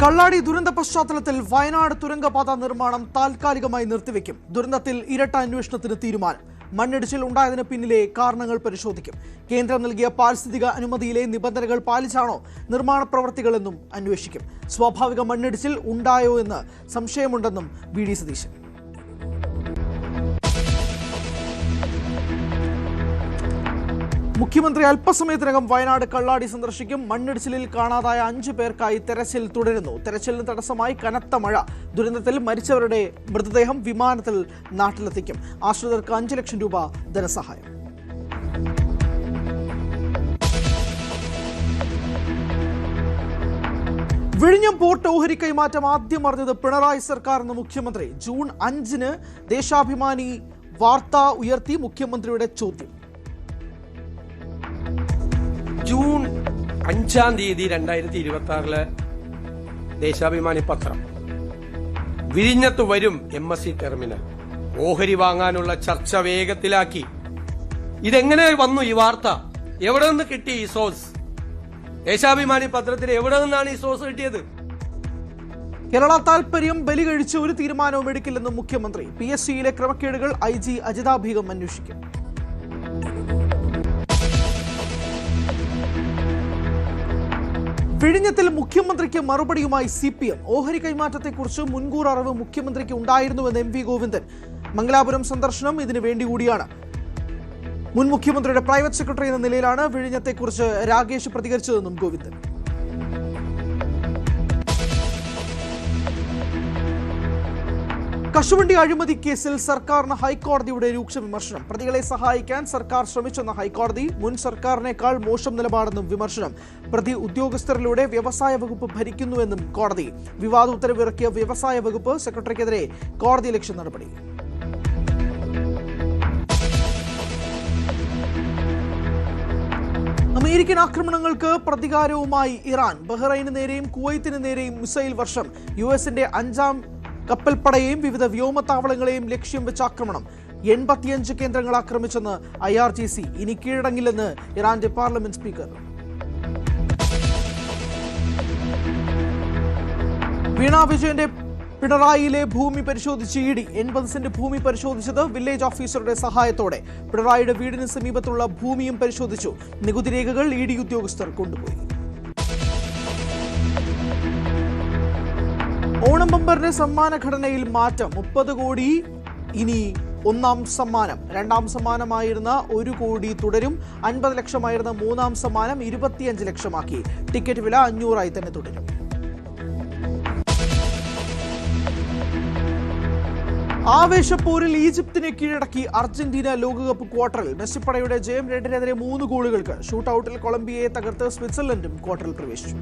കള്ളാടി ദുരന്ത പശ്ചാത്തലത്തിൽ വയനാട് തുരങ്കപാത നിർമ്മാണം താൽക്കാലികമായി നിർത്തിവെക്കും. ദുരന്തത്തിൽ ഇരട്ട അന്വേഷണത്തിന് തീരുമാനം. മണ്ണിടിച്ചിൽ ഉണ്ടായതിന് പിന്നിലെ കാരണങ്ങൾ പരിശോധിക്കും. കേന്ദ്രം നൽകിയ പാരിസ്ഥിതിക അനുമതിയിലെ നിബന്ധനകൾ പാലിച്ചാണോ നിർമ്മാണ പ്രവർത്തികളെന്നും അന്വേഷിക്കും. സ്വാഭാവിക മണ്ണിടിച്ചിൽ ഉണ്ടായോ എന്ന് സംശയമുണ്ടെന്നും വി.ഡി. സതീശൻ. മുഖ്യമന്ത്രി അല്പസമയത്തിനകം വയനാട് കള്ളാടി സന്ദർശിക്കും. മണ്ണിടിച്ചിലിൽ കാണാതായ 5 പേർക്കായി തെരച്ചിൽ തുടരുന്നു. തെരച്ചിലിന് തടസ്സമായി കനത്ത മഴ. ദുരന്തത്തിൽ മരിച്ചവരുടെ മൃതദേഹം വിമാനത്തിൽ നാട്ടിലെത്തിക്കും. ആശ്രിതർക്ക് 5 ലക്ഷം രൂപ ധനസഹായം. വിഴിഞ്ഞം പോർട്ട് ഓഹരി കൈമാറ്റം ആദ്യം അറിഞ്ഞത് പിണറായി സർക്കാർ എന്ന മുഖ്യമന്ത്രി. ജൂൺ 5-ന് ദേശാഭിമാനി വാർത്ത ഉയർത്തി മുഖ്യമന്ത്രിയുടെ ചോദ്യം. ജൂൺ 5-ാം തീയതി 2026 ദേശാഭിമാനി പത്രം വിഴിഞ്ഞത്ത് വരും MSC ടെർമിനൽ. ഓഹരി വാങ്ങാനുള്ള ചർച്ച വേഗത്തിലാക്കി. ഇതെങ്ങനെ വന്നു ഈ വാർത്ത? എവിടെ നിന്ന് കിട്ടി ഈ സോഴ്സ്? ദേശാഭിമാനി പത്രത്തിൽ എവിടെ നിന്നാണ് ഈ സോഴ്സ് കിട്ടിയത്? കേരള താൽപര്യം ബലി കഴിച്ച് ഒരു തീരുമാനവും എടുക്കില്ലെന്നും മുഖ്യമന്ത്രി. PSCയിലെ ക്രമക്കേടുകൾ IG അജിതാ ബീഗം അന്വേഷിക്കും. വിഴിഞ്ഞത്തിൽ മുഖ്യമന്ത്രിക്ക് മറുപടിയുമായി CPM. ഓഹരി കൈമാറ്റത്തെക്കുറിച്ച് മുൻകൂർ അറിവ് മുഖ്യമന്ത്രിക്ക് ഉണ്ടായിരുന്നുവെന്ന് MV ഗോവിന്ദൻ. മംഗലാപുരം സന്ദർശനം ഇതിനു വേണ്ടി കൂടിയാണ്. മുൻ മുഖ്യമന്ത്രിയുടെ പ്രൈവറ്റ് സെക്രട്ടറി എന്ന നിലയിലാണ് വിഴിഞ്ഞത്തെക്കുറിച്ച് രാഗേഷ് പ്രതികരിച്ചതെന്നും ഗോവിന്ദൻ. കശുവണ്ടി അഴിമതി കേസിൽ സർക്കാരിന് ഹൈക്കോടതിയുടെ രൂക്ഷ വിമർശനം. പ്രതികളെ സഹായിക്കാൻ സർക്കാർ ശ്രമിച്ചെന്ന ഹൈക്കോടതി. മുൻ സർക്കാരിനേക്കാൾ മോശം നിലപാടെന്നും വിമർശനം. പ്രതി ഉദ്യോഗസ്ഥരിലൂടെ വ്യവസായ വകുപ്പ് ഭരിക്കുന്നുവെന്നും കോടതി. വിവാദ ഉത്തരവിറക്കിയ വ്യവസായ വകുപ്പ് സെക്രട്ടറിക്കെതിരെ കോടതിയലക്ഷ്യ നടപടി. അമേരിക്കൻ ആക്രമണങ്ങൾക്ക് പ്രതികാരവുമായി ഇറാൻ. ബഹ്റൈന് നേരെയും കുവൈത്തിന് നേരെയും മിസൈൽ വർഷം. US-ന്റെ 5-ാം കപ്പൽപ്പടയെയും വിവിധ വ്യോമത്താവളങ്ങളെയും ലക്ഷ്യം വെച്ച് ആക്രമണം. 85 കേന്ദ്രങ്ങൾ ആക്രമിച്ചെന്ന് IRGC. ഇനി കീഴടങ്ങില്ലെന്ന് ഇറാന്റെ പാർലമെന്റ് സ്പീക്കർ. വീണ വിജയന്റെ പിണറായിയിലെ ഭൂമി പരിശോധിച്ച് ED. 80 സെന്റ് ഭൂമി പരിശോധിച്ചത് വില്ലേജ് ഓഫീസറുടെ സഹായത്തോടെ. പിണറായിയുടെ വീടിന് സമീപത്തുള്ള ഭൂമിയും പരിശോധിച്ചു. നികുതി രേഖകൾ ED ഉദ്യോഗസ്ഥർ കൊണ്ടുപോയി. ഓണം ബമ്പറിന്റെ സമ്മാന ഘടനയിൽ മാറ്റം. 30 കോടി ഇനി 1-ാം സമ്മാനം. 2-ാം സമ്മാനമായിരുന്ന 1 കോടി തുടരും. 50 ലക്ഷമായിരുന്ന 3-ാം സമ്മാനം 25 ലക്ഷമാക്കി. ടിക്കറ്റ് വില 500 തന്നെ തുടരും. ആവേശപ്പോരിൽ ഈജിപ്തിനെ കീഴടക്കി അർജന്റീന ലോകകപ്പ് ക്വാർട്ടറിൽ. മെസ്സിപ്പടയുടെ ജയം 2-നെതിരെ 3 ഗോളുകൾക്ക്. ഷൂട്ടൌട്ടിൽ കൊളംബിയയെ തകർത്ത് സ്വിറ്റ്സർലൻഡും ക്വാർട്ടറിൽ പ്രവേശിച്ചു.